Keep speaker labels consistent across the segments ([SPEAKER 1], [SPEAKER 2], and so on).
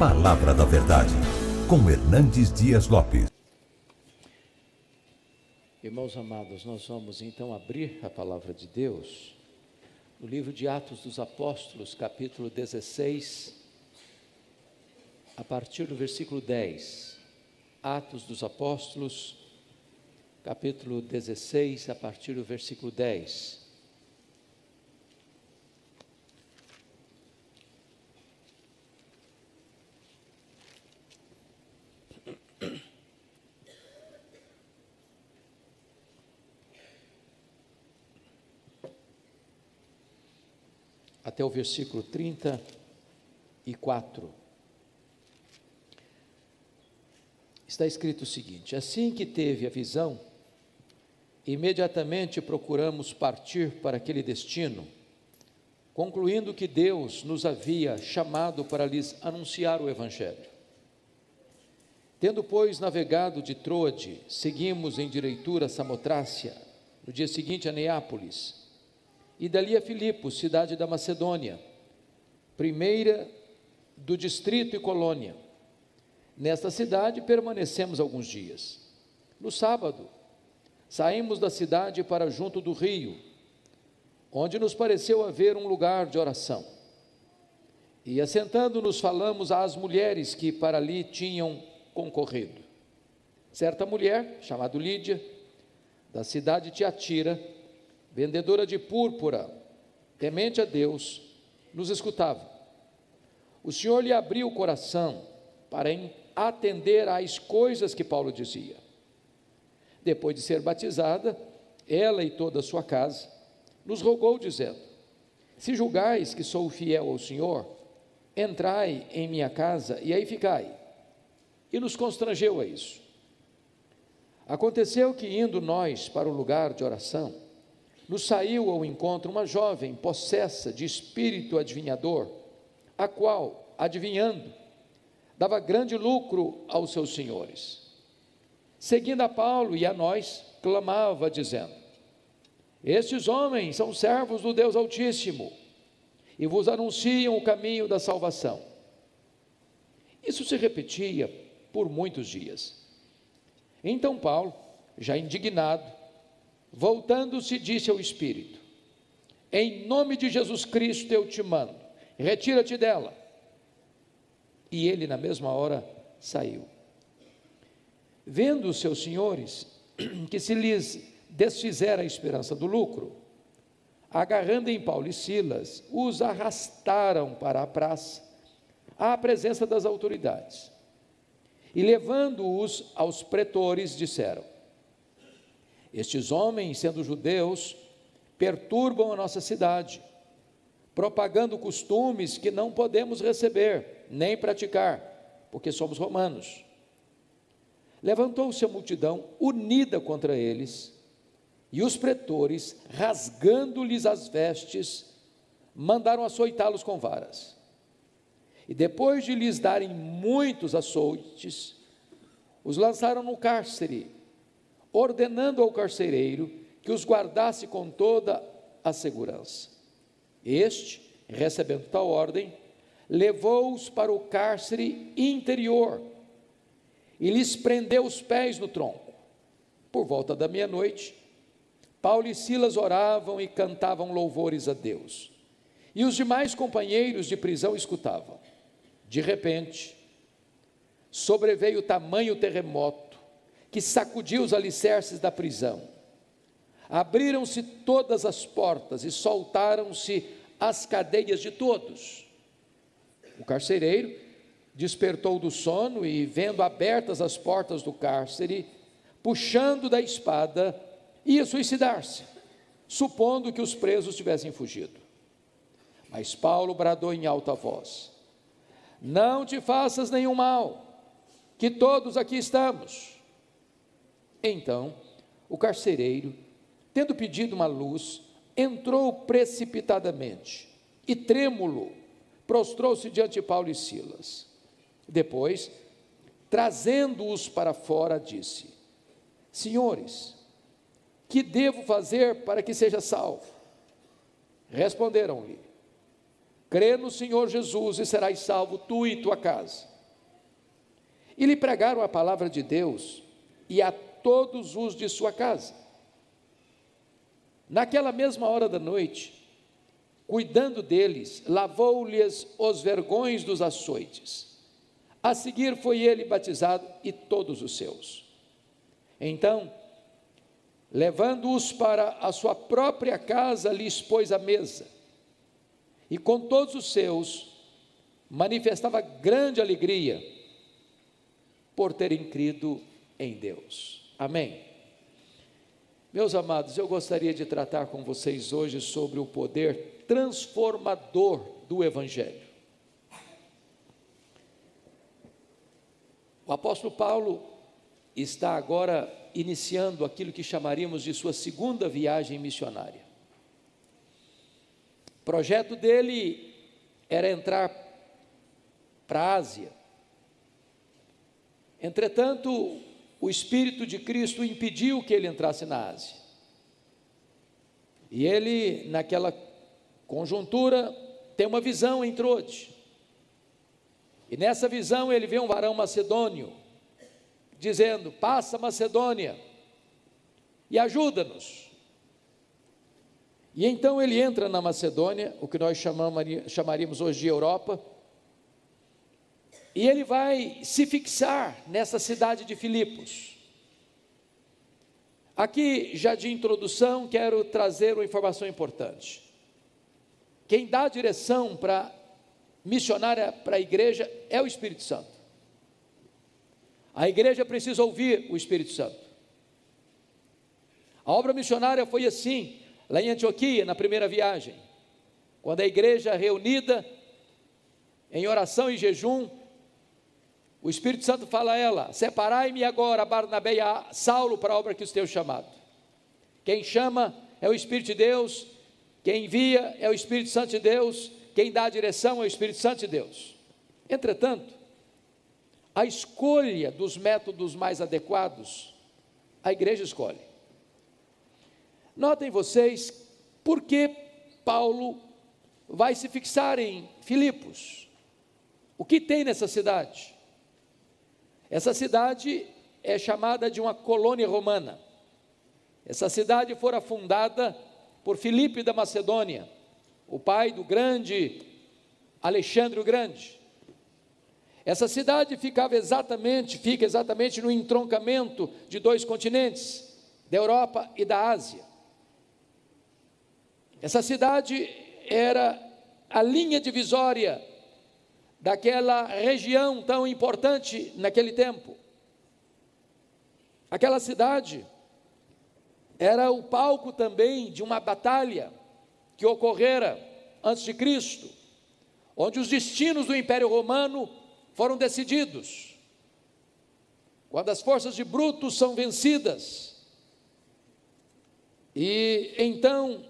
[SPEAKER 1] Palavra da Verdade, com Hernandes Dias Lopes.
[SPEAKER 2] Irmãos amados, nós vamos então abrir a palavra de Deus no livro de Atos dos Apóstolos, capítulo 16, a partir do versículo 10. Atos dos Apóstolos, capítulo 16, a partir do versículo 10. Até o versículo 34. Está escrito o seguinte: assim que teve a visão, imediatamente procuramos partir para aquele destino, concluindo que Deus nos havia chamado para lhes anunciar o Evangelho. Tendo, pois, navegado de Troade, seguimos em direitura a Samotrácia, no dia seguinte a Neápolis, e dali a Filipos, cidade da Macedônia, primeira do distrito e colônia. Nesta cidade permanecemos alguns dias. No sábado, saímos da cidade para junto do rio, onde nos pareceu haver um lugar de oração. E assentando-nos falamos às mulheres que para ali tinham concorrido. Certa mulher, chamada Lídia, da cidade de Tiatira, vendedora de púrpura, temente a Deus, nos escutava. O Senhor lhe abriu o coração para atender às coisas que Paulo dizia. Depois de ser batizada, ela e toda a sua casa, nos rogou dizendo: se julgais que sou fiel ao Senhor, entrai em minha casa e aí ficai. E nos constrangeu a isso. Aconteceu que, indo nós para o lugar de oração, nos saiu ao encontro uma jovem possessa de espírito adivinhador, a qual, adivinhando, dava grande lucro aos seus senhores. Seguindo a Paulo e a nós, clamava dizendo: estes homens são servos do Deus Altíssimo e vos anunciam o caminho da salvação. Isso se repetia por muitos dias. Então Paulo, já indignado, voltando-se, disse ao Espírito: em nome de Jesus Cristo eu te mando, retira-te dela. E ele na mesma hora saiu. Vendo os seus senhores que se lhes desfizera a esperança do lucro, agarrando em Paulo e Silas, os arrastaram para a praça, à presença das autoridades, e levando-os aos pretores, disseram: estes homens, sendo judeus, perturbam a nossa cidade, propagando costumes que não podemos receber, nem praticar, porque somos romanos. Levantou-se a multidão unida contra eles, e os pretores, rasgando-lhes as vestes, mandaram açoitá-los com varas. E depois de lhes darem muitos açoites, os lançaram no cárcere, ordenando ao carcereiro que os guardasse com toda a segurança. Este, recebendo tal ordem, levou-os para o cárcere interior e lhes prendeu os pés no tronco. Por volta da meia-noite, Paulo e Silas oravam e cantavam louvores a Deus, e os demais companheiros de prisão escutavam. De repente, sobreveio tamanho terremoto que sacudiu os alicerces da prisão. Abriram-se todas as portas e soltaram-se as cadeias de todos. O carcereiro despertou do sono e, vendo abertas as portas do cárcere, puxando da espada, ia suicidar-se, supondo que os presos tivessem fugido. Mas Paulo bradou em alta voz: não te faças nenhum mal, que todos aqui estamos. Então, o carcereiro, tendo pedido uma luz, entrou precipitadamente e, trêmulo, prostrou-se diante de Paulo e Silas. Depois, trazendo-os para fora, disse: senhores, que devo fazer para que seja salvo? Responderam-lhe: crê no Senhor Jesus e serás salvo tu e tua casa. e lhe pregaram a palavra de Deus e a todos os de sua casa. Naquela mesma hora da noite, cuidando deles, lavou-lhes os vergões dos açoites. A seguir foi ele batizado e todos os seus. Então, levando-os para a sua própria casa, lhes pôs a mesa. E com todos os seus, manifestava grande alegria por terem crido em Deus. Amém. Meus amados, eu gostaria de tratar com vocês hoje sobre o poder transformador do Evangelho. O apóstolo Paulo está agora iniciando aquilo que chamaríamos de sua segunda viagem missionária. O projeto dele era entrar para a Ásia. Entretanto, o Espírito de Cristo impediu que ele entrasse na Ásia. E ele, naquela conjuntura, tem uma visão em Troade. E nessa visão ele vê um varão macedônio, dizendo: passa Macedônia e ajuda-nos. E então ele entra na Macedônia, o que nós chamaríamos hoje de Europa, e ele vai se fixar nessa cidade de Filipos. Aqui, já de introdução, quero trazer uma informação importante. Quem dá direção para missionária para a igreja é o Espírito Santo. A igreja precisa ouvir o Espírito Santo. A obra missionária foi assim, lá em Antioquia, na primeira viagem, quando a igreja reunida em oração e jejum, o Espírito Santo fala a ela: separai-me agora, Barnabé e a Saulo, para a obra que os tenho chamado. Quem chama é o Espírito de Deus, quem envia é o Espírito Santo de Deus, quem dá a direção é o Espírito Santo de Deus. Entretanto, a escolha dos métodos mais adequados, a igreja escolhe. Notem vocês, por que Paulo vai se fixar em Filipos? O que tem nessa cidade? Essa cidade é chamada de uma colônia romana. Essa cidade fora fundada por Filipe da Macedônia, o pai do grande Alexandre o Grande. Essa cidade fica exatamente no entroncamento de dois continentes, da Europa e da Ásia. Essa cidade era a linha divisória daquela região tão importante naquele tempo. Aquela cidade era o palco também de uma batalha que ocorrera antes de Cristo, onde os destinos do Império Romano foram decididos. Quando as forças de Brutus são vencidas, e então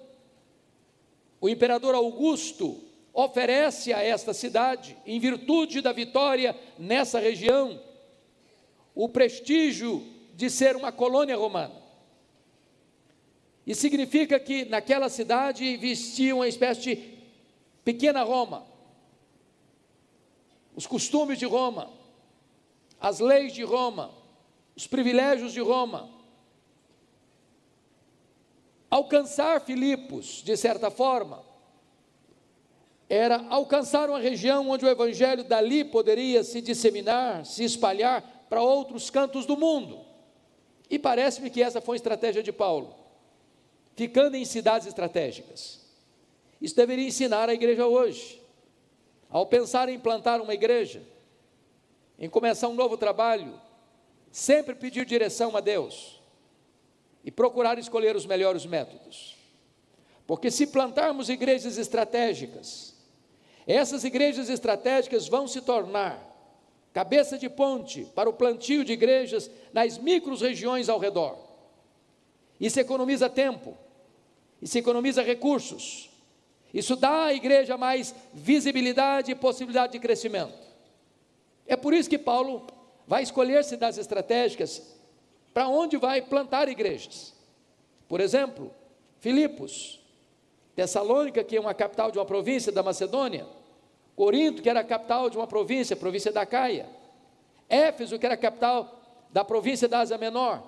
[SPEAKER 2] o imperador Augusto oferece a esta cidade, em virtude da vitória nessa região, o prestígio de ser uma colônia romana. E significa que naquela cidade existia uma espécie de pequena Roma. Os costumes de Roma, as leis de Roma, os privilégios de Roma. Alcançar Filipos, de certa forma, era alcançar uma região onde o Evangelho dali poderia se disseminar, se espalhar para outros cantos do mundo. E parece-me que essa foi a estratégia de Paulo, ficando em cidades estratégicas. Isso deveria ensinar a igreja hoje. Ao pensar em plantar uma igreja, em começar um novo trabalho, sempre pedir direção a Deus e procurar escolher os melhores métodos. Porque se plantarmos igrejas estratégicas, essas igrejas estratégicas vão se tornar cabeça de ponte para o plantio de igrejas nas micro-regiões ao redor. Isso economiza tempo, isso economiza recursos, isso dá à igreja mais visibilidade e possibilidade de crescimento. É por isso que Paulo vai escolher cidades estratégicas para onde vai plantar igrejas. Por exemplo, Filipos, Tessalônica, que é uma capital de uma província da Macedônia, Corinto, que era a capital de uma província, a província da Caia, Éfeso, que era a capital da província da Ásia Menor.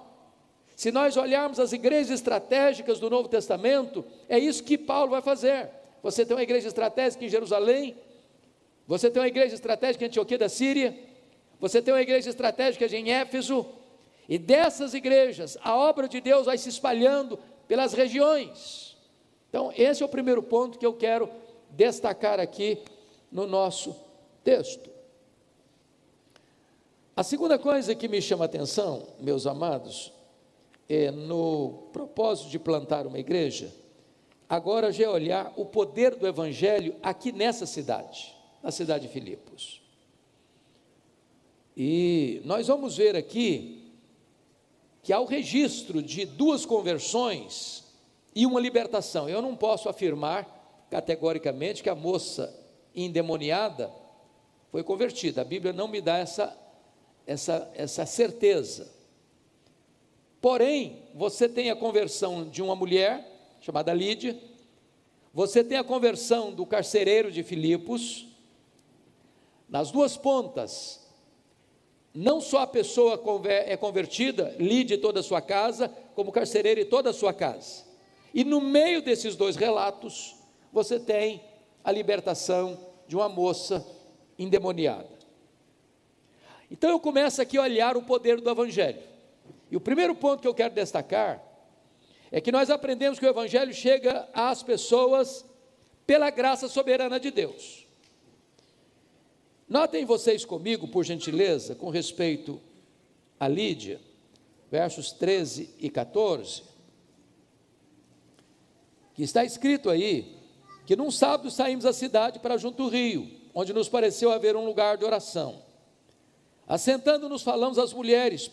[SPEAKER 2] Se nós olharmos as igrejas estratégicas do Novo Testamento, é isso que Paulo vai fazer. Você tem uma igreja estratégica em Jerusalém, você tem uma igreja estratégica em Antioquia da Síria, você tem uma igreja estratégica em Éfeso, e dessas igrejas, a obra de Deus vai se espalhando pelas regiões. Então, esse é o primeiro ponto que eu quero destacar aqui no nosso texto. A segunda coisa que me chama a atenção, meus amados, no propósito de plantar uma igreja, agora já é olhar o poder do Evangelho aqui nessa cidade, na cidade de Filipos. E nós vamos ver aqui que há o registro de 2 conversões e uma libertação. Eu não posso afirmar categoricamente que a moça endemoniada foi convertida, a Bíblia não me dá essa certeza. Porém, você tem a conversão de uma mulher, chamada Lídia, você tem a conversão do carcereiro de Filipos. Nas duas pontas, não só a pessoa é convertida, Lídia e toda a sua casa, como o carcereiro e toda a sua casa. E no meio desses 2 relatos, você tem a libertação de uma moça endemoniada. Então eu começo aqui a olhar o poder do Evangelho. E o primeiro ponto que eu quero destacar é que nós aprendemos que o Evangelho chega às pessoas pela graça soberana de Deus. Notem vocês comigo, por gentileza, com respeito a Lídia, versos 13 e 14, que está escrito aí, que num sábado saímos da cidade para junto do rio, onde nos pareceu haver um lugar de oração. Assentando-nos, falamos às mulheres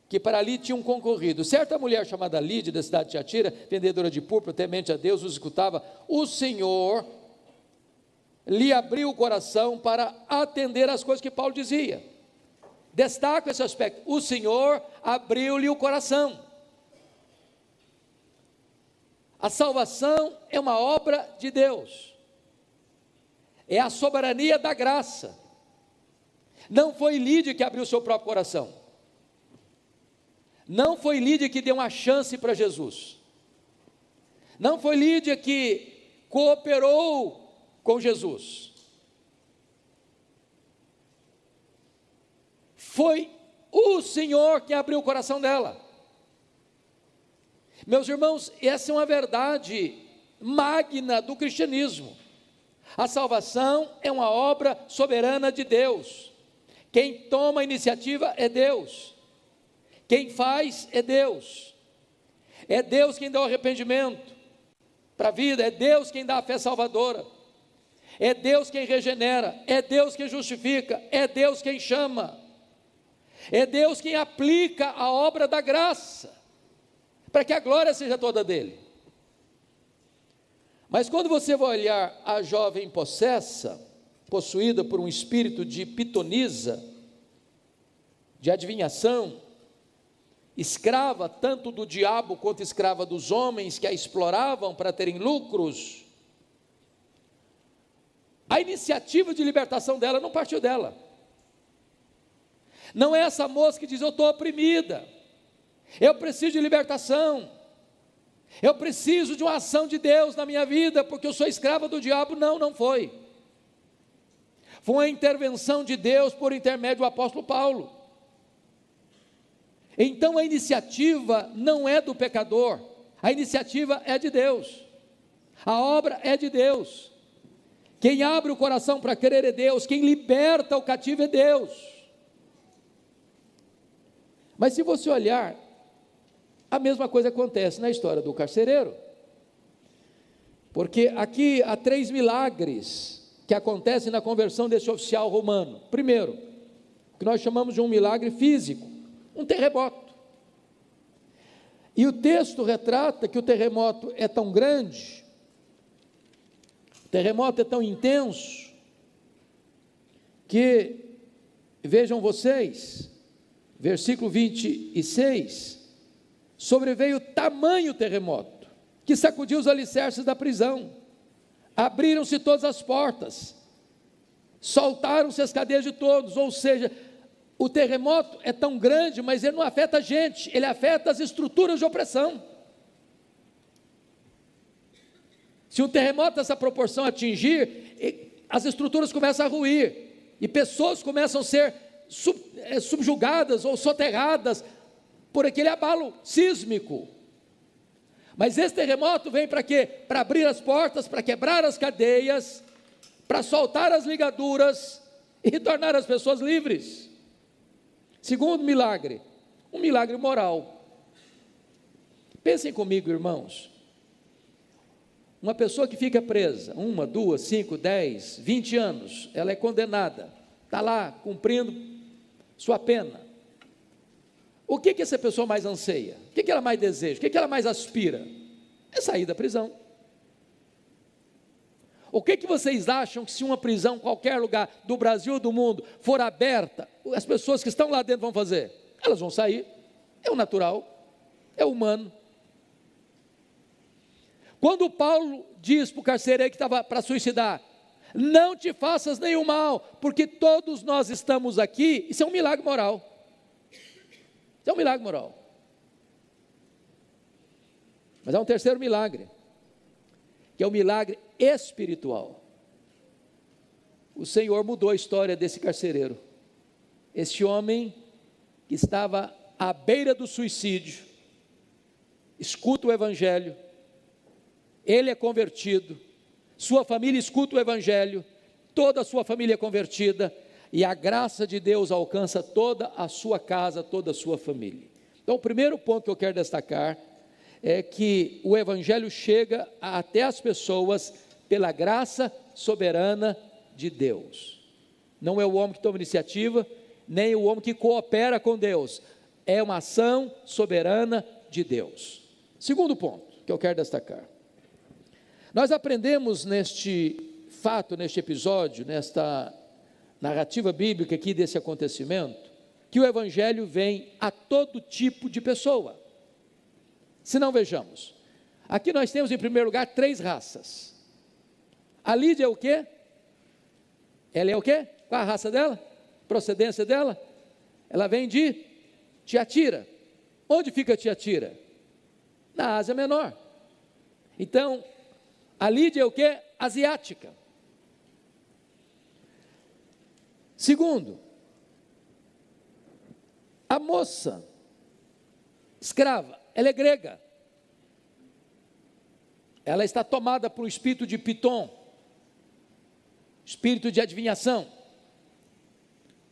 [SPEAKER 2] que para ali tinham concorrido. Certa mulher chamada Lídia, da cidade de Tiatira, vendedora de púrpura, temente a Deus, os escutava. O Senhor lhe abriu o coração para atender às coisas que Paulo dizia. Destaco esse aspecto. O Senhor abriu-lhe o coração. A salvação é uma obra de Deus. É a soberania da graça. Não foi Lídia que abriu o seu próprio coração. Não foi Lídia que deu uma chance para Jesus. Não foi Lídia que cooperou com Jesus. Foi o Senhor que abriu o coração dela. Meus irmãos, essa é uma verdade magna do cristianismo. A salvação é uma obra soberana de Deus. Quem toma a iniciativa é Deus. Quem faz é Deus. É Deus quem dá o arrependimento para a vida, é Deus quem dá a fé salvadora, é Deus quem regenera, é Deus quem justifica, é Deus quem chama, é Deus quem aplica a obra da graça, para que a glória seja toda dele. Mas quando você vai olhar a jovem possessa, possuída por um espírito de pitonisa, de adivinhação, escrava tanto do diabo quanto escrava dos homens que a exploravam para terem lucros, a iniciativa de libertação dela não partiu dela. Não é essa moça que diz: eu estou oprimida, eu preciso de libertação, eu preciso de uma ação de Deus na minha vida, porque eu sou escrava do diabo. Não, não foi. Foi uma intervenção de Deus por intermédio do apóstolo Paulo. Então a iniciativa não é do pecador, a iniciativa é de Deus, a obra é de Deus. Quem abre o coração para crer é Deus, quem liberta o cativo é Deus. Mas se você olhar, a mesma coisa acontece na história do carcereiro, porque aqui há 3 milagres que acontecem na conversão desse oficial romano. Primeiro, o que nós chamamos de um milagre físico, um terremoto. E o texto retrata que o terremoto é tão grande, o terremoto é tão intenso, que, vejam vocês, versículo 26, sobreveio tamanho terremoto, que sacudiu os alicerces da prisão, abriram-se todas as portas, soltaram-se as cadeias de todos, ou seja, o terremoto é tão grande, mas ele não afeta a gente, ele afeta as estruturas de opressão. Se um terremoto dessa proporção atingir, as estruturas começam a ruir, e pessoas começam a ser subjugadas ou soterradas por aquele abalo sísmico. Mas esse terremoto vem para quê? Para abrir as portas, para quebrar as cadeias, para soltar as ligaduras e tornar as pessoas livres. Segundo milagre, um milagre moral. Pensem comigo, irmãos. Uma pessoa que fica presa, 1, 2, 5, 10, 20 anos, ela é condenada, está lá cumprindo sua pena. O que essa pessoa mais anseia? O que ela mais deseja? O que ela mais aspira? É sair da prisão. O que vocês acham que se uma prisão em qualquer lugar do Brasil ou do mundo for aberta, as pessoas que estão lá dentro vão fazer? Elas vão sair, é o natural, é o humano. Quando Paulo diz para o carcereiro que estava para suicidar, não te faças nenhum mal, porque todos nós estamos aqui, isso é um milagre moral. Isso é um milagre moral. Mas há um terceiro milagre, que é o milagre espiritual. O Senhor mudou a história desse carcereiro. Esse homem que estava à beira do suicídio, escuta o Evangelho, ele é convertido, sua família escuta o Evangelho, toda a sua família é convertida, e a graça de Deus alcança toda a sua casa, toda a sua família. Então o primeiro ponto que eu quero destacar é que o Evangelho chega até as pessoas pela graça soberana de Deus. Não é o homem que toma iniciativa, nem o homem que coopera com Deus, é uma ação soberana de Deus. Segundo ponto que eu quero destacar, nós aprendemos neste fato, neste episódio, nesta narrativa bíblica aqui desse acontecimento, que o Evangelho vem a todo tipo de pessoa. Se não, vejamos, aqui nós temos em primeiro lugar 3 raças. A Lídia é o quê? Ela é o quê? Qual a raça dela? Procedência dela? Ela vem de Tiatira. Onde fica Tiatira? Na Ásia Menor. Então, a Lídia é o quê? Asiática. Segundo, a moça escrava, ela é grega. Ela está tomada por um espírito de Piton, espírito de adivinhação.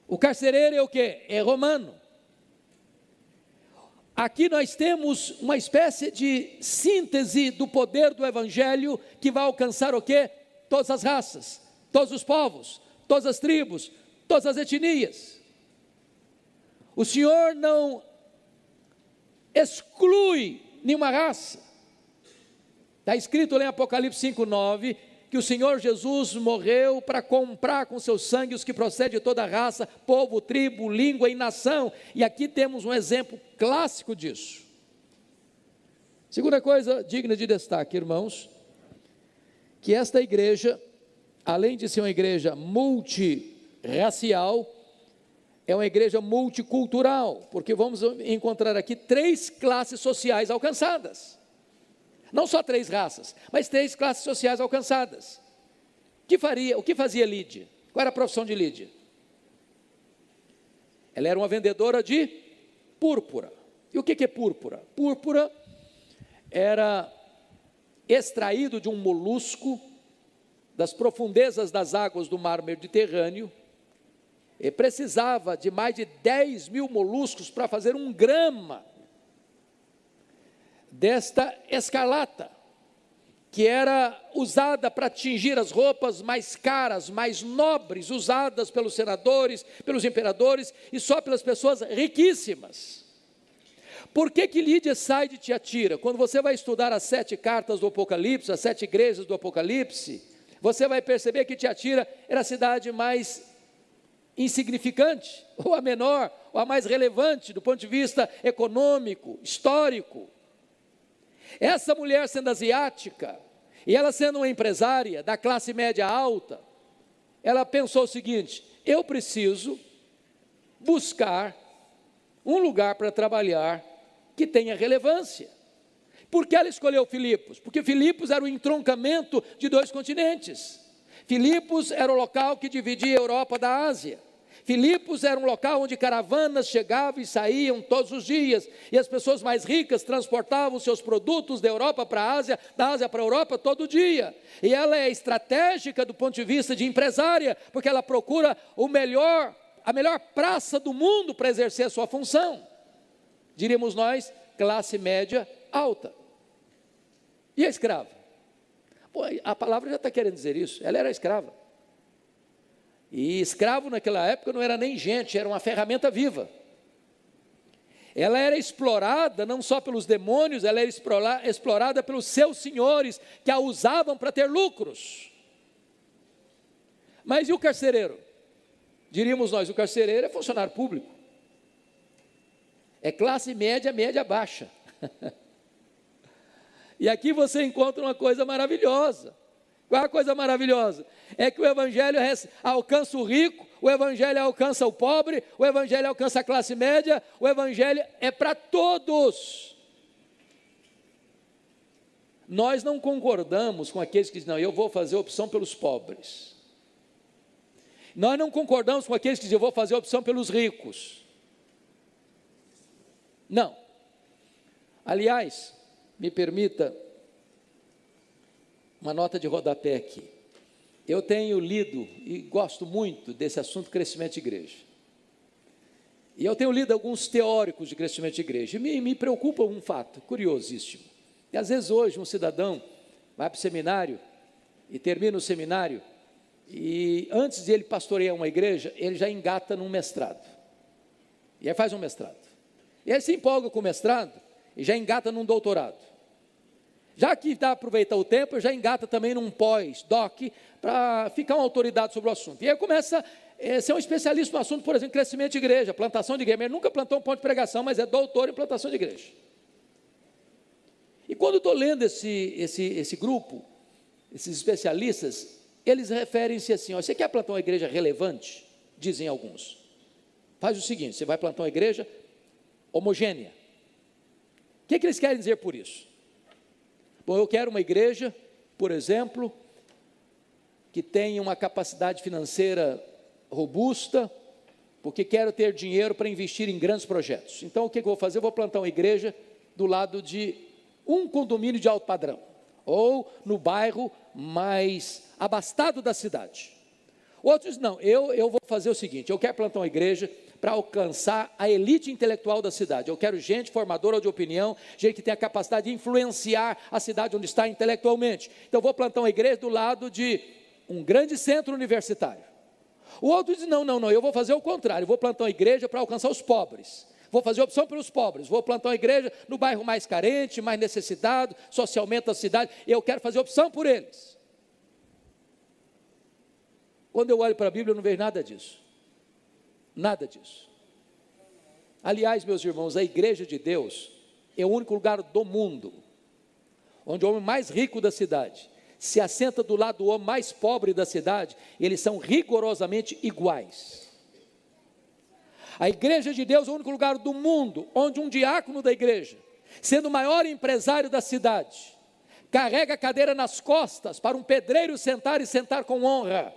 [SPEAKER 2] O carcereiro é o quê? É romano. Aqui nós temos uma espécie de síntese do poder do Evangelho que vai alcançar o quê? Todas as raças, todos os povos, todas as tribos, todas as etnias. O Senhor não exclui nenhuma raça. Está escrito lá em Apocalipse 5:9 que o Senhor Jesus morreu para comprar com seu sangue os que procedem de toda raça, povo, tribo, língua e nação, e aqui temos um exemplo clássico disso. Segunda coisa digna de destaque, irmãos, que esta igreja, além de ser uma igreja multirracial, é uma igreja multicultural, porque vamos encontrar aqui 3 classes sociais alcançadas. Não só 3 raças, mas 3 classes sociais alcançadas. O que fazia Lídia? Qual era a profissão de Lídia? Ela era uma vendedora de púrpura. E o que é púrpura? Púrpura era extraído de um molusco das profundezas das águas do mar Mediterrâneo, e precisava de mais de 10 mil moluscos para fazer 1 grama desta escarlata, que era usada para tingir as roupas mais caras, mais nobres, usadas pelos senadores, pelos imperadores e só pelas pessoas riquíssimas. Por que Lídia sai de Tiatira? Quando você vai estudar as 7 cartas do Apocalipse, as 7 igrejas do Apocalipse, você vai perceber que Tiatira era a cidade mais insignificante, ou a menor, ou a mais relevante do ponto de vista econômico, histórico. Essa mulher sendo asiática, e ela sendo uma empresária da classe média alta, ela pensou o seguinte: eu preciso buscar um lugar para trabalhar que tenha relevância. Por que ela escolheu Filipos? Porque Filipos era o entroncamento de 2 continentes. Filipos era o local que dividia a Europa da Ásia. Filipos era um local onde caravanas chegavam e saíam todos os dias, e as pessoas mais ricas transportavam seus produtos da Europa para a Ásia, da Ásia para a Europa todo dia. E ela é estratégica do ponto de vista de empresária, porque ela procura a melhor praça do mundo para exercer a sua função. Diríamos nós, classe média alta. E a escrava? Pô, a palavra já está querendo dizer isso, ela era escrava. E escravo naquela época não era nem gente, era uma ferramenta viva. Ela era explorada não só pelos demônios, ela era explorada pelos seus senhores, que a usavam para ter lucros. Mas e o carcereiro? Diríamos nós, o carcereiro é funcionário público. É classe média, média baixa. E aqui você encontra uma coisa maravilhosa. Qual é a coisa maravilhosa? É que o Evangelho alcança o rico, o Evangelho alcança o pobre, o Evangelho alcança a classe média, o Evangelho é para todos. Nós não concordamos com aqueles que dizem, não, eu vou fazer opção pelos pobres. Nós não concordamos com aqueles que dizem, eu vou fazer opção pelos ricos. Não. Aliás, me permita uma nota de rodapé aqui. Eu tenho lido e gosto muito desse assunto crescimento de igreja. E eu tenho lido alguns teóricos de crescimento de igreja. E me preocupa um fato curiosíssimo. E às vezes hoje um cidadão vai para o seminário e termina o seminário e antes de ele pastorear uma igreja, ele já engata num mestrado. E aí faz um mestrado. E aí se empolga com o mestrado e já engata num doutorado. Já que dá para aproveitar o tempo, já engata também num pós-doc, para ficar uma autoridade sobre o assunto. E aí começa a ser um especialista no assunto, por exemplo, crescimento de igreja, plantação de igreja. Ele nunca plantou um ponto de pregação, mas é doutor em plantação de igreja. E quando eu estou lendo esse grupo, esses especialistas, eles referem-se assim, ó, você quer plantar uma igreja relevante? Dizem alguns. Faz o seguinte, você vai plantar uma igreja homogênea. O que eles querem dizer por isso? Bom, eu quero uma igreja, por exemplo, que tenha uma capacidade financeira robusta, porque quero ter dinheiro para investir em grandes projetos. Então, o que eu vou fazer? Eu vou plantar uma igreja do lado de um condomínio de alto padrão, ou no bairro mais abastado da cidade. Outros, não, eu vou fazer o seguinte, eu quero plantar uma igreja para alcançar a elite intelectual da cidade. Eu quero gente formadora de opinião, gente que tem a capacidade de influenciar a cidade onde está intelectualmente. Então, eu vou plantar uma igreja do lado de um grande centro universitário. O outro diz, não, eu vou fazer o contrário, eu vou plantar uma igreja para alcançar os pobres. Vou fazer opção pelos pobres, vou plantar uma igreja no bairro mais carente, mais necessitado, socialmente da cidade, e eu quero fazer opção por eles. Quando eu olho para a Bíblia, eu não vejo nada disso. Nada disso. Aliás, meus irmãos, a igreja de Deus é o único lugar do mundo onde o homem mais rico da cidade se assenta do lado do homem mais pobre da cidade, eles são rigorosamente iguais. A igreja de Deus é o único lugar do mundo onde um diácono da igreja, sendo o maior empresário da cidade, carrega a cadeira nas costas para um pedreiro sentar e sentar com honra.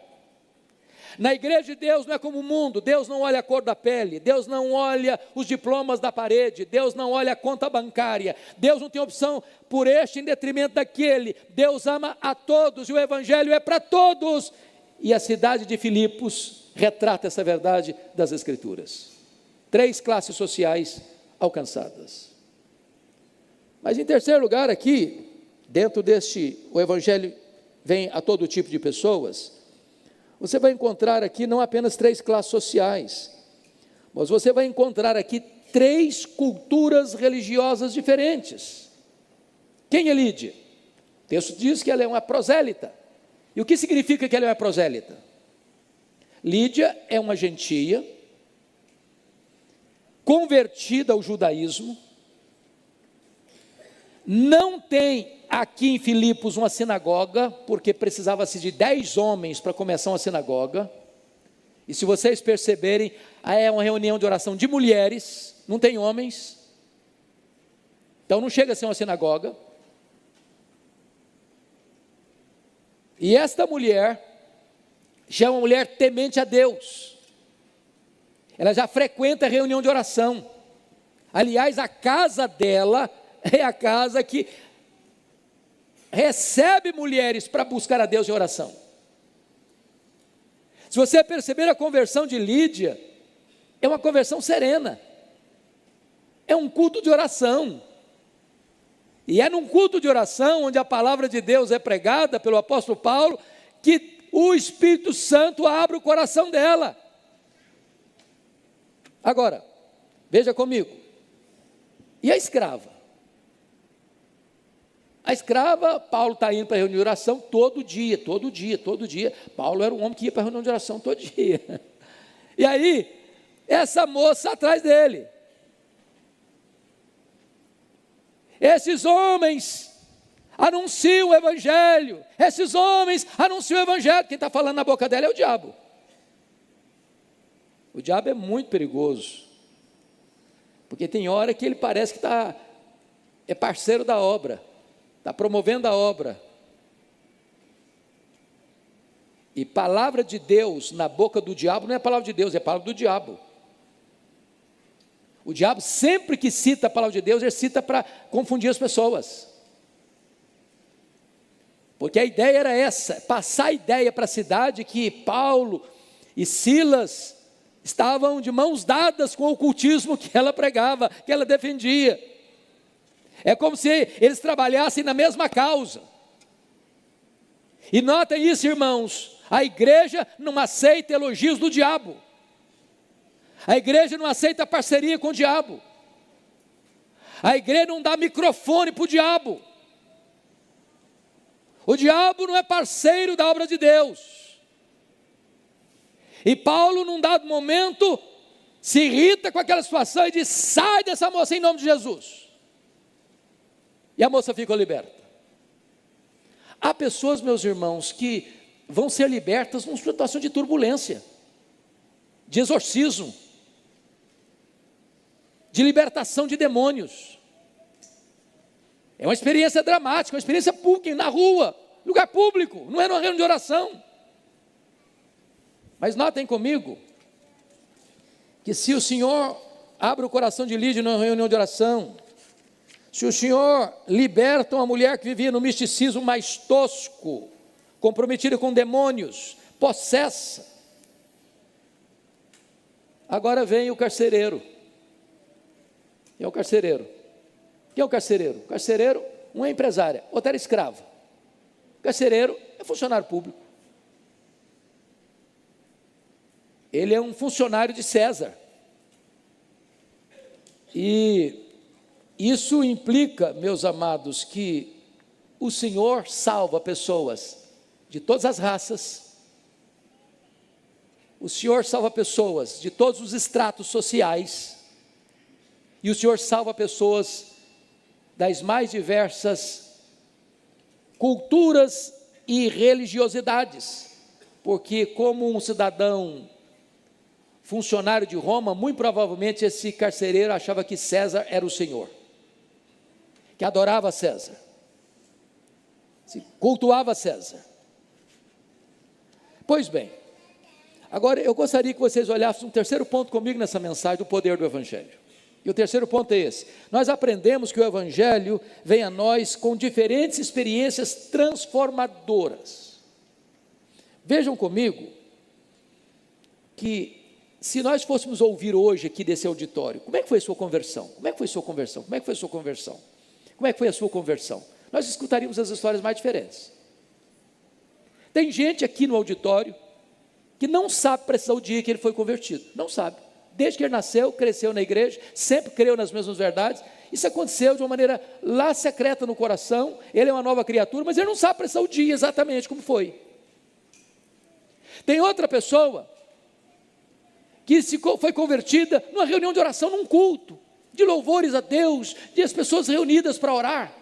[SPEAKER 2] Na igreja de Deus não é como o mundo, Deus não olha a cor da pele, Deus não olha os diplomas da parede, Deus não olha a conta bancária, Deus não tem opção por este em detrimento daquele, Deus ama a todos e o evangelho é para todos. E a cidade de Filipos retrata essa verdade das Escrituras. 3 classes sociais alcançadas. Mas em terceiro lugar aqui, dentro o evangelho vem a todo tipo de pessoas. Você vai encontrar aqui não apenas 3 classes sociais, mas você vai encontrar aqui 3 culturas religiosas diferentes. Quem é Lídia? O texto diz que ela é uma prosélita. E o que significa que ela é uma prosélita? Lídia é uma gentia, convertida ao judaísmo, não tem aqui em Filipos uma sinagoga, porque precisava-se de 10 homens para começar uma sinagoga. E se vocês perceberem, é uma reunião de oração de mulheres, não tem homens. Então não chega a ser uma sinagoga. E esta mulher já é uma mulher temente a Deus. Ela já frequenta a reunião de oração. Aliás, a casa dela é a casa que recebe mulheres para buscar a Deus em oração. Se você perceber a conversão de Lídia, é uma conversão serena. É um culto de oração. E é num culto de oração, onde a palavra de Deus é pregada pelo apóstolo Paulo, que o Espírito Santo abre o coração dela. Agora, veja comigo. E a escrava? A escrava, Paulo está indo para a reunião de oração todo dia. Paulo era um homem que ia para a reunião de oração todo dia. E aí, essa moça atrás dele. Esses homens anunciam o Evangelho. Esses homens anunciam o Evangelho. Quem está falando na boca dela é o diabo. O diabo é muito perigoso. Porque tem hora que ele parece que é parceiro da obra. Está promovendo a obra. E palavra de Deus na boca do diabo não é palavra de Deus, é palavra do diabo. O diabo sempre que cita a palavra de Deus, ele cita para confundir as pessoas. Porque a ideia era essa, passar a ideia para a cidade que Paulo e Silas estavam de mãos dadas com o ocultismo que ela pregava, que ela defendia. É como se eles trabalhassem na mesma causa. E notem isso, irmãos, a igreja não aceita elogios do diabo. A igreja não aceita parceria com o diabo. A igreja não dá microfone para o diabo. O diabo não é parceiro da obra de Deus. E Paulo, num dado momento, se irrita com aquela situação e diz: sai dessa moça em nome de Jesus. E a moça ficou liberta. Há pessoas, meus irmãos, que vão ser libertas numa situação de turbulência, de exorcismo, de libertação de demônios. É uma experiência dramática, uma experiência pública, na rua, lugar público, não é numa reunião de oração. Mas notem comigo, que se o Senhor abre o coração de Lídia numa reunião de oração, se o Senhor liberta uma mulher que vivia no misticismo mais tosco, comprometida com demônios, possessa, agora vem o carcereiro. Quem é o carcereiro? Quem é o carcereiro? O carcereiro, uma é empresária, outra era escrava. O carcereiro é funcionário público. Ele é um funcionário de César. E isso implica, meus amados, que o Senhor salva pessoas de todas as raças. O Senhor salva pessoas de todos os estratos sociais. E o Senhor salva pessoas das mais diversas culturas e religiosidades. Porque como um cidadão funcionário de Roma, muito provavelmente esse carcereiro achava que César era o Senhor, que adorava César, cultuava César. Pois bem, agora eu gostaria que vocês olhassem um terceiro ponto comigo nessa mensagem do poder do Evangelho. E o terceiro ponto é esse: nós aprendemos que o Evangelho vem a nós com diferentes experiências transformadoras. Vejam comigo que se nós fôssemos ouvir hoje aqui desse auditório, como é que foi a sua conversão? Como é que foi a sua conversão? Como é que foi a sua conversão? Como é que foi a sua conversão? Nós escutaríamos as histórias mais diferentes. Tem gente aqui no auditório que não sabe precisar o dia que ele foi convertido, não sabe. Desde que ele nasceu, cresceu na igreja, sempre creu nas mesmas verdades. Isso aconteceu de uma maneira lá secreta no coração. Ele é uma nova criatura, mas ele não sabe precisar o dia exatamente como foi. Tem outra pessoa que foi convertida numa reunião de oração, num culto, de louvores a Deus, de as pessoas reunidas para orar.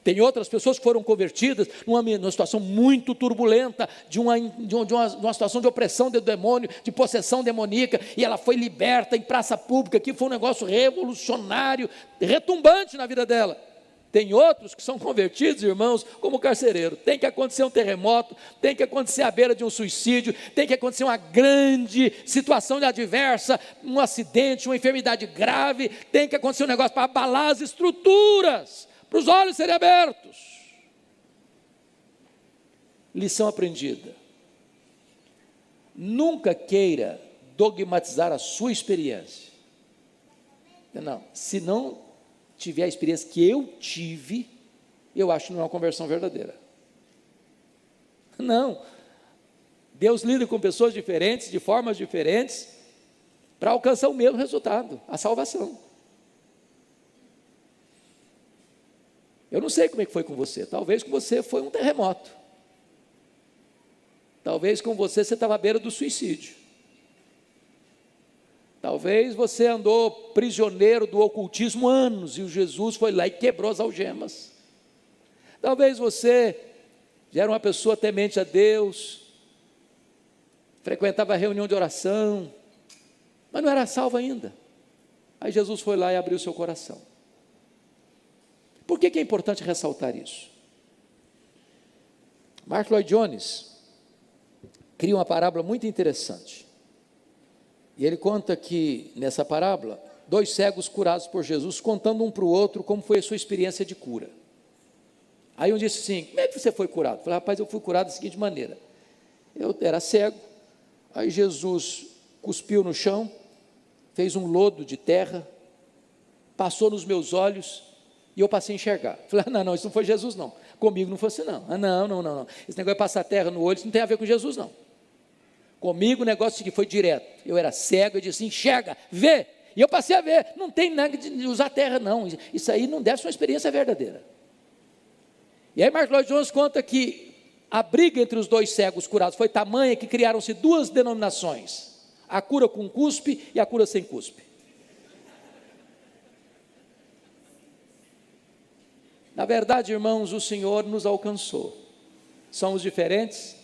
[SPEAKER 2] Tem outras pessoas que foram convertidas numa situação muito turbulenta, de uma situação de opressão do demônio, de possessão demoníaca, e ela foi liberta em praça pública, que foi um negócio revolucionário, retumbante na vida dela. Tem outros que são convertidos, irmãos, como carcereiro. Tem que acontecer um terremoto, tem que acontecer à beira de um suicídio, tem que acontecer uma grande situação adversa, um acidente, uma enfermidade grave, tem que acontecer um negócio para abalar as estruturas, para os olhos serem abertos. Lição aprendida: nunca queira dogmatizar a sua experiência. Não, se não tiver a experiência que eu tive, eu acho que não é uma conversão verdadeira. Não, Deus lida com pessoas diferentes, de formas diferentes, para alcançar o mesmo resultado, a salvação. Eu não sei como é que foi com você. Talvez com você foi um terremoto, talvez com você estava à beira do suicídio, talvez você andou prisioneiro do ocultismo anos, e o Jesus foi lá e quebrou as algemas. Talvez você já era uma pessoa temente a Deus, frequentava a reunião de oração, mas não era salvo ainda. Aí Jesus foi lá e abriu seu coração. Por que é importante ressaltar isso? Mark Lloyd Jones cria uma parábola muito interessante. E ele conta que, nessa parábola, 2 cegos curados por Jesus, contando um para o outro como foi a sua experiência de cura. Aí um disse assim: como é que você foi curado? Eu falei: rapaz, eu fui curado da seguinte maneira: eu era cego, aí Jesus cuspiu no chão, fez um lodo de terra, passou nos meus olhos, e eu passei a enxergar. Eu falei: não, isso não foi Jesus não, comigo não foi assim não. Não, esse negócio de passar terra no olho, isso não tem a ver com Jesus não. Comigo o negócio que foi direto. Eu era cego, eu disse: enxerga, vê. E eu passei a ver. Não tem nada de usar terra não. Isso aí não deve ser uma experiência verdadeira. E aí Mark Lloyd Jones conta que a briga entre os 2 cegos curados foi tamanha que criaram-se 2 denominações: a cura com cuspe e a cura sem cuspe. Na verdade, irmãos, o Senhor nos alcançou. Somos diferentes,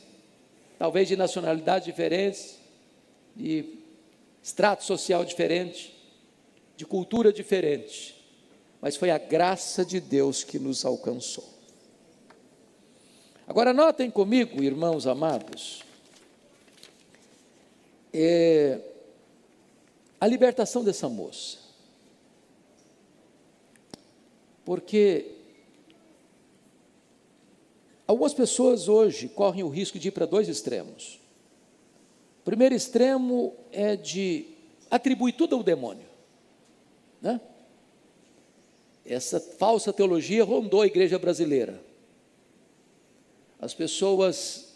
[SPEAKER 2] talvez de nacionalidades diferentes, de extrato social diferente, de cultura diferente, mas foi a graça de Deus que nos alcançou. Agora notem comigo, irmãos amados, a libertação dessa moça, porque algumas pessoas hoje correm o risco de ir para 2 extremos. O primeiro extremo é de atribuir tudo ao demônio, né? Essa falsa teologia rondou a igreja brasileira. As pessoas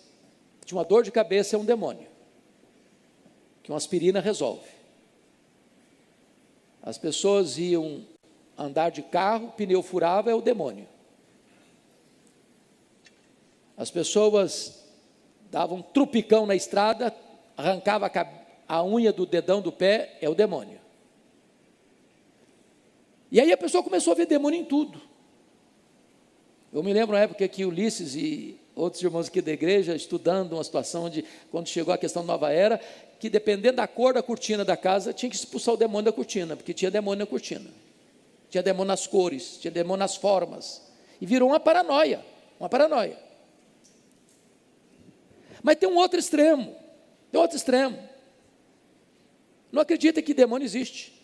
[SPEAKER 2] tinham uma dor de cabeça, é um demônio, que uma aspirina resolve. As pessoas iam andar de carro, pneu furava, é o demônio. As pessoas davam um trupicão na estrada, arrancava a unha do dedão do pé, é o demônio. E aí a pessoa começou a ver demônio em tudo. Eu me lembro na época que Ulisses e outros irmãos aqui da igreja, estudando uma situação onde, quando chegou a questão da nova era, que dependendo da cor da cortina da casa, tinha que expulsar o demônio da cortina, porque tinha demônio na cortina, tinha demônio nas cores, tinha demônio nas formas, e virou uma paranoia. Mas tem um outro extremo, não acredita que demônio existe,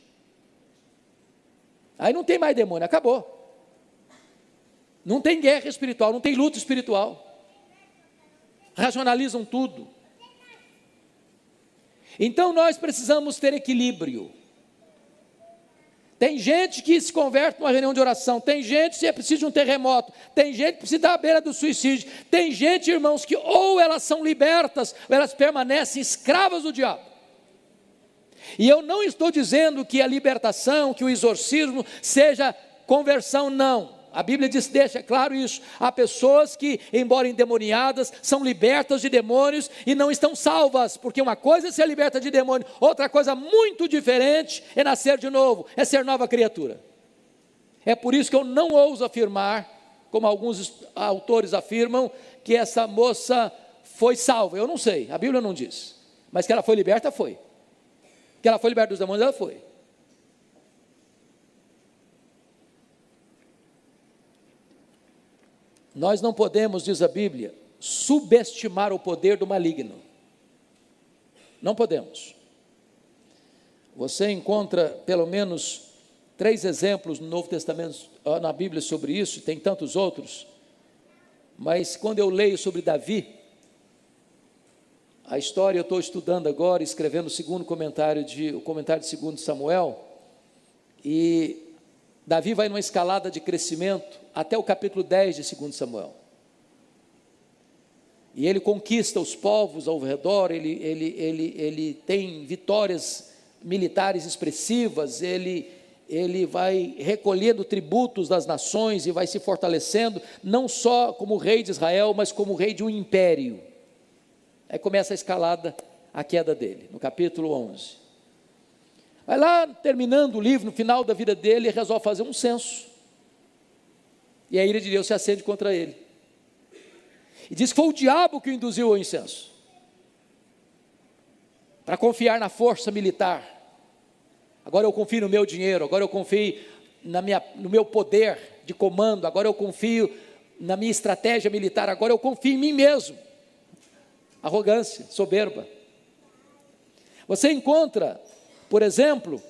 [SPEAKER 2] aí não tem mais demônio, acabou, não tem guerra espiritual, não tem luta espiritual, racionalizam tudo. Então nós precisamos ter equilíbrio. Tem gente que se converte numa reunião de oração, tem gente que precisa de um terremoto, tem gente que precisa da beira do suicídio, tem gente, irmãos, que ou elas são libertas, ou elas permanecem escravas do diabo. E eu não estou dizendo que a libertação, que o exorcismo seja conversão, não. A Bíblia diz, deixa claro isso. Há pessoas que, embora endemoniadas, são libertas de demônios e não estão salvas, porque uma coisa é ser liberta de demônio, outra coisa muito diferente é nascer de novo, é ser nova criatura. É por isso que eu não ouso afirmar como alguns autores afirmam, que essa moça foi salva. Eu não sei, a Bíblia não diz, mas que ela foi liberta, foi. Que ela foi liberta dos demônios, ela foi. Nós não podemos, diz a Bíblia, subestimar o poder do maligno. Não podemos. Você encontra pelo menos 3 exemplos no Novo Testamento, na Bíblia, sobre isso, tem tantos outros, mas quando eu leio sobre Davi, a história eu estou estudando agora, escrevendo o comentário de 2 Samuel, e Davi vai numa escalada de crescimento até o capítulo 10 de 2 Samuel, e ele conquista os povos ao redor, ele tem vitórias militares expressivas, ele vai recolhendo tributos das nações e vai se fortalecendo, não só como rei de Israel, mas como rei de um império. Aí começa a escalada, a queda dele, no capítulo 11. Vai lá, terminando o livro, no final da vida dele, ele resolve fazer um censo, e a ira de Deus se acende contra ele, e diz que foi o diabo que o induziu ao incenso, para confiar na força militar. Agora eu confio no meu dinheiro, agora eu confio no meu poder de comando, agora eu confio na minha estratégia militar, agora eu confio em mim mesmo. Arrogância, soberba. Você encontra, por exemplo,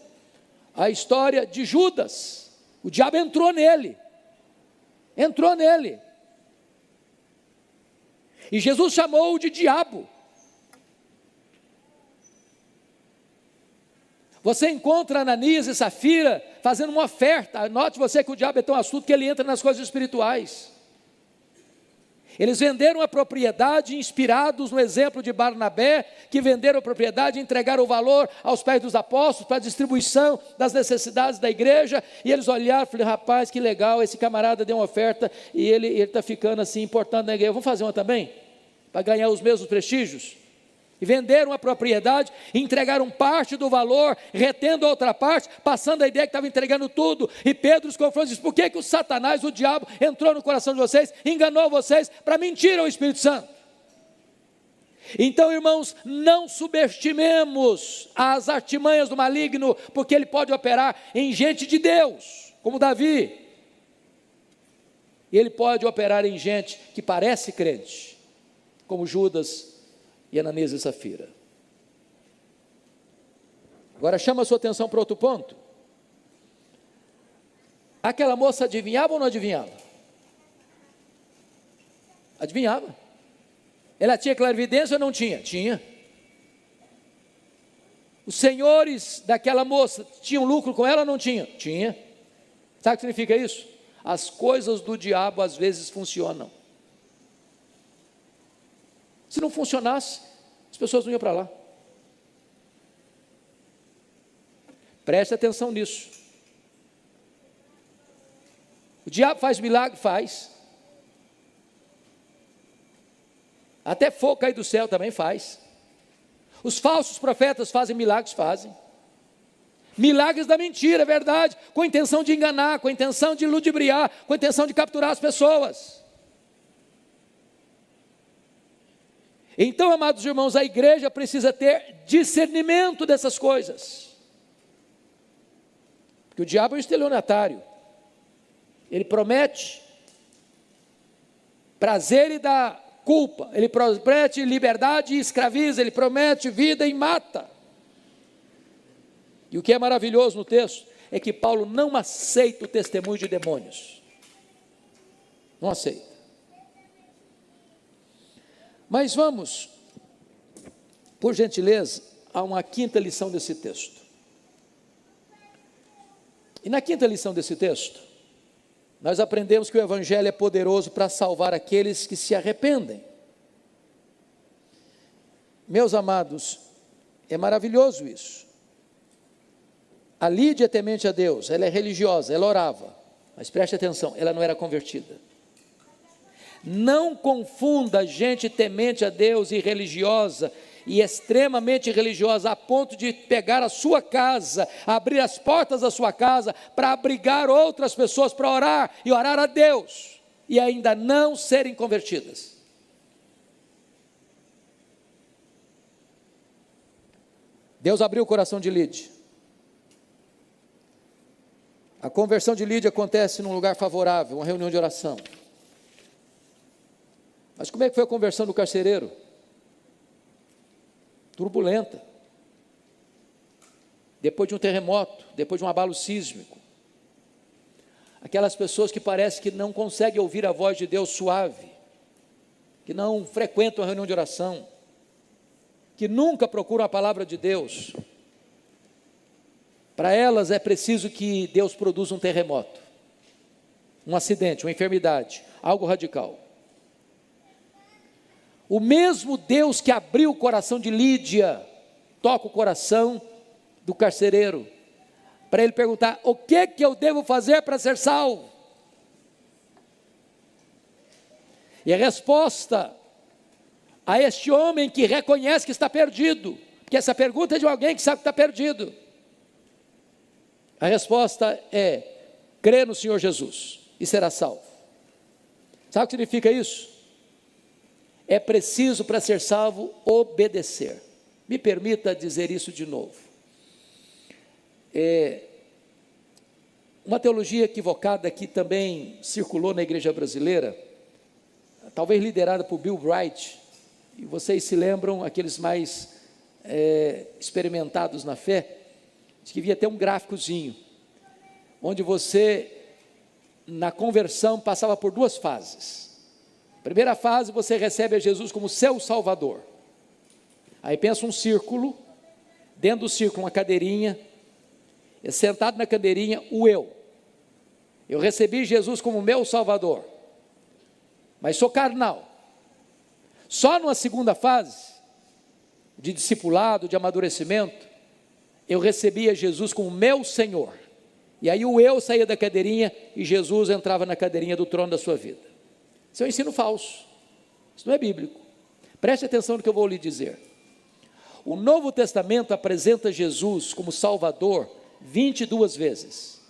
[SPEAKER 2] a história de Judas. O diabo entrou nele. E Jesus chamou-o de diabo. Você encontra Ananias e Safira fazendo uma oferta. Note você que o diabo é tão astuto que ele entra nas coisas espirituais. Eles venderam a propriedade, inspirados no exemplo de Barnabé, que venderam a propriedade e entregaram o valor aos pés dos apóstolos, para a distribuição das necessidades da igreja, e eles olharam e falaram: rapaz, que legal, esse camarada deu uma oferta, e ele está ficando assim, importando na igreja, vamos fazer uma também? Para ganhar os mesmos prestígios? E venderam a propriedade, entregaram parte do valor, retendo a outra parte, passando a ideia que estava entregando tudo. E Pedro os confrontou e disse: por que o Satanás, o diabo, entrou no coração de vocês, enganou vocês para mentir ao Espírito Santo? Então, irmãos, não subestimemos as artimanhas do maligno, porque ele pode operar em gente de Deus, como Davi. E ele pode operar em gente que parece crente, como Judas e Ananias e Safira. Agora chama a sua atenção para outro ponto. Aquela moça adivinhava ou não adivinhava? Adivinhava. Ela tinha clarividência ou não tinha? Tinha. Os senhores daquela moça tinham lucro com ela ou não tinham? Tinha. Sabe o que significa isso? As coisas do diabo às vezes funcionam. Se não funcionasse, as pessoas não iam para lá. Preste atenção nisso. O diabo faz milagre? Faz. Até fogo cair do céu também faz. Os falsos profetas fazem milagres? Fazem. Milagres da mentira, é verdade, com a intenção de enganar, com a intenção de ludibriar, com a intenção de capturar as pessoas. Então, amados irmãos, a igreja precisa ter discernimento dessas coisas, porque o diabo é um estelionatário. Ele promete prazer e dá culpa, ele promete liberdade e escraviza, ele promete vida e mata. E o que é maravilhoso no texto é que Paulo não aceita o testemunho de demônios, não aceita. Mas vamos, por gentileza, a uma quinta lição desse texto. E na quinta lição desse texto, nós aprendemos que o Evangelho é poderoso para salvar aqueles que se arrependem. Meus amados, é maravilhoso isso. A Lídia é temente a Deus, ela é religiosa, ela orava, mas preste atenção, ela não era convertida. Não confunda gente temente a Deus e religiosa, e extremamente religiosa, a ponto de pegar a sua casa, abrir as portas da sua casa, para abrigar outras pessoas, para orar, e orar a Deus. e ainda não serem convertidas. Deus abriu o coração de Lídia. A conversão de Lídia acontece num lugar favorável, uma reunião de oração. Mas como é que foi a conversão do carcereiro? Turbulenta. Depois de um terremoto, depois de um abalo sísmico. Aquelas pessoas que parece que não conseguem ouvir a voz de Deus suave, que não frequentam a reunião de oração, que nunca procuram a palavra de Deus. Para elas é preciso que Deus produza um terremoto, um acidente, uma enfermidade, algo radical. O mesmo Deus que abriu o coração de Lídia, toca o coração do carcereiro, para ele perguntar: o que eu devo fazer para ser salvo? E a resposta a este homem que reconhece que está perdido, porque essa pergunta é de alguém que sabe que está perdido, a resposta é: crê no Senhor Jesus e será salvo. Sabe o que significa isso? É preciso, para ser salvo, obedecer. Me permita dizer isso de novo. Uma teologia equivocada que também circulou na igreja brasileira, talvez liderada por Bill Bright, e vocês se lembram, aqueles mais experimentados na fé, de que devia ter um gráficozinho, onde você, na conversão, passava por duas fases. Primeira fase, você recebe a Jesus como seu Salvador. Aí pensa um círculo, dentro do círculo uma cadeirinha, e sentado na cadeirinha o eu. Eu recebi Jesus como meu Salvador, mas sou carnal. Só numa segunda fase, de discipulado, de amadurecimento, eu recebia Jesus como meu Senhor. E aí o eu saía da cadeirinha e Jesus entrava na cadeirinha do trono da sua vida. Isso é um ensino falso, isso não é bíblico. Preste atenção no que eu vou lhe dizer. O Novo Testamento apresenta Jesus como Salvador 22 vezes.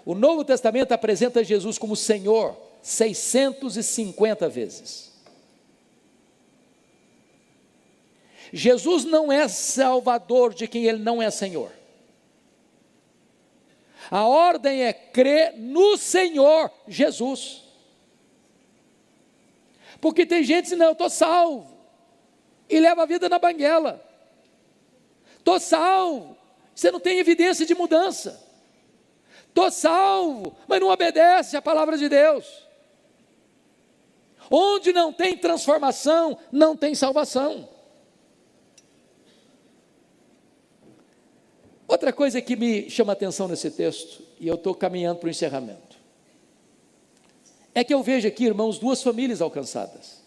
[SPEAKER 2] O Novo Testamento apresenta Jesus como Senhor 650 vezes. Jesus não é Salvador de quem Ele não é Senhor. A ordem é crer no Senhor Jesus. Porque tem gente que diz: não, eu estou salvo, e leva a vida na banguela. Estou salvo, você não tem evidência de mudança. Estou salvo, mas não obedece à palavra de Deus. Onde não tem transformação, não tem salvação. Outra coisa que me chama a atenção nesse texto, e eu estou caminhando para o encerramento, é que eu vejo aqui, irmãos, duas famílias alcançadas.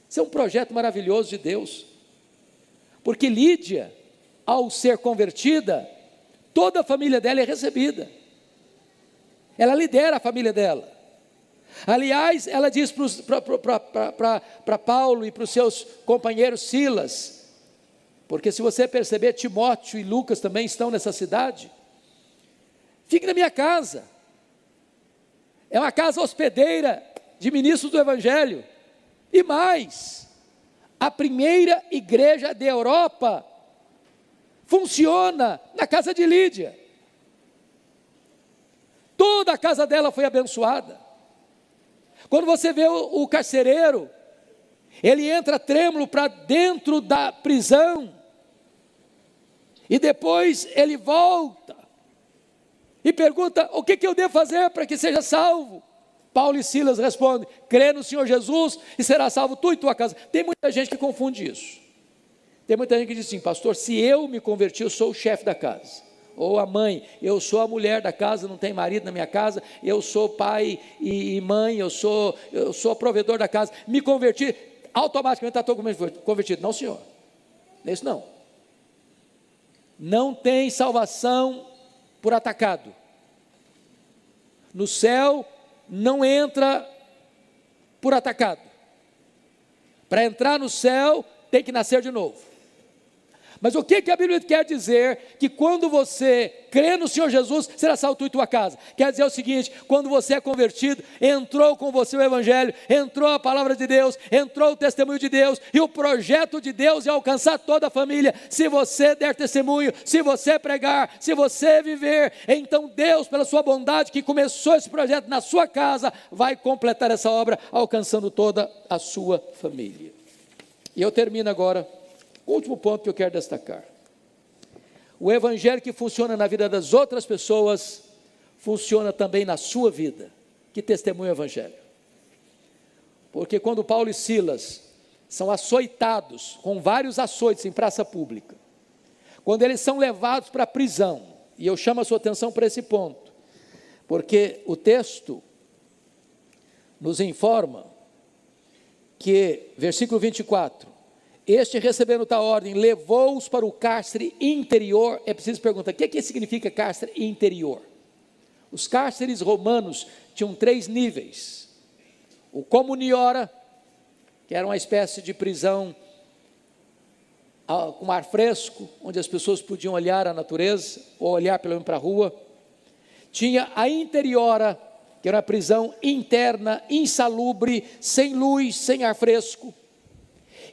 [SPEAKER 2] Isso é um projeto maravilhoso de Deus, porque Lídia, ao ser convertida, toda a família dela é recebida, ela lidera a família dela. Aliás, ela diz para Paulo e para os seus companheiros Silas, porque se você perceber, Timóteo e Lucas também estão nessa cidade: fique na minha casa. É uma casa hospedeira de ministros do Evangelho. E mais, a primeira igreja da Europa funciona na casa de Lídia. Toda a casa dela foi abençoada. Quando você vê o carcereiro, ele entra trêmulo para dentro da prisão, e depois ele volta e pergunta: o que eu devo fazer para que seja salvo? Paulo e Silas respondem: crê no Senhor Jesus e será salvo tu e tua casa. Tem muita gente que confunde isso. Tem muita gente que diz assim: pastor, se eu me converti, eu sou o chefe da casa. Ou a mãe: eu sou a mulher da casa, não tem marido na minha casa, eu sou pai e mãe, eu sou provedor da casa, me converti, automaticamente está todo convertido. Não, senhor, isso não. Não tem salvação por atacado. No céu não entra por atacado. Para entrar no céu tem que nascer de novo. Mas o que a Bíblia quer dizer? Que quando você crê no Senhor Jesus, será salvo tu e tua casa. Quer dizer o seguinte: quando você é convertido, entrou com você o Evangelho, entrou a palavra de Deus, entrou o testemunho de Deus, e o projeto de Deus é alcançar toda a família. Se você der testemunho, se você pregar, se você viver, então Deus, pela sua bondade, que começou esse projeto na sua casa, vai completar essa obra, alcançando toda a sua família. E eu termino agora. O último ponto que eu quero destacar: o evangelho que funciona na vida das outras pessoas, funciona também na sua vida, que testemunha o evangelho. Porque quando Paulo e Silas são açoitados, com vários açoites em praça pública, quando eles são levados para a prisão, e eu chamo a sua atenção para esse ponto, porque o texto nos informa que, versículo 24, este, recebendo tal ordem, levou-os para o cárcere interior. É preciso perguntar: o que significa cárcere interior? Os cárceres romanos tinham 3 níveis: o comuniora, que era uma espécie de prisão com ar fresco, onde as pessoas podiam olhar a natureza, ou olhar pelo menos para a rua. Tinha a interiora, que era uma prisão interna, insalubre, sem luz, sem ar fresco.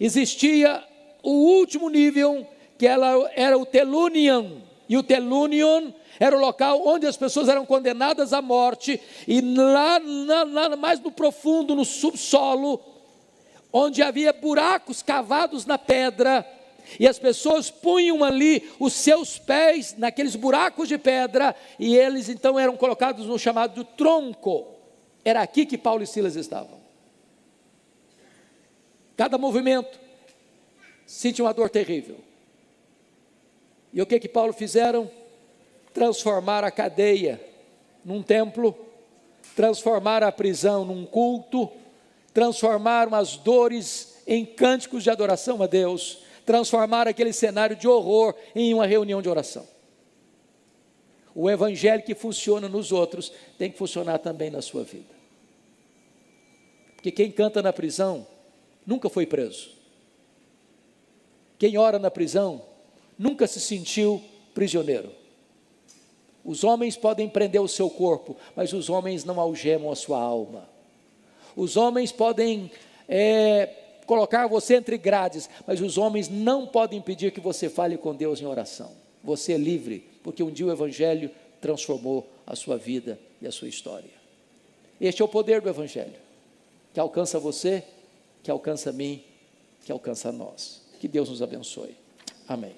[SPEAKER 2] Existia o último nível, que era o telunion, e o telunion era o local onde as pessoas eram condenadas à morte, e lá mais no profundo, no subsolo, onde havia buracos cavados na pedra, e as pessoas punham ali os seus pés naqueles buracos de pedra, e eles então eram colocados no chamado tronco. Era aqui que Paulo e Silas estavam. Cada movimento sentia uma dor terrível. E o que Paulo fizeram? Transformar a cadeia num templo, transformar a prisão num culto, transformaram as dores em cânticos de adoração a Deus, transformar aquele cenário de horror em uma reunião de oração. O evangelho que funciona nos outros tem que funcionar também na sua vida. Porque quem canta na prisão nunca foi preso. Quem ora na prisão nunca se sentiu prisioneiro. Os homens podem prender o seu corpo, mas os homens não algemam a sua alma. Os homens podem colocar você entre grades, mas os homens não podem impedir que você fale com Deus em oração. Você é livre, porque um dia o evangelho transformou a sua vida e a sua história. Este é o poder do evangelho, que alcança você, que alcança a mim, que alcança a nós. Que Deus nos abençoe. Amém.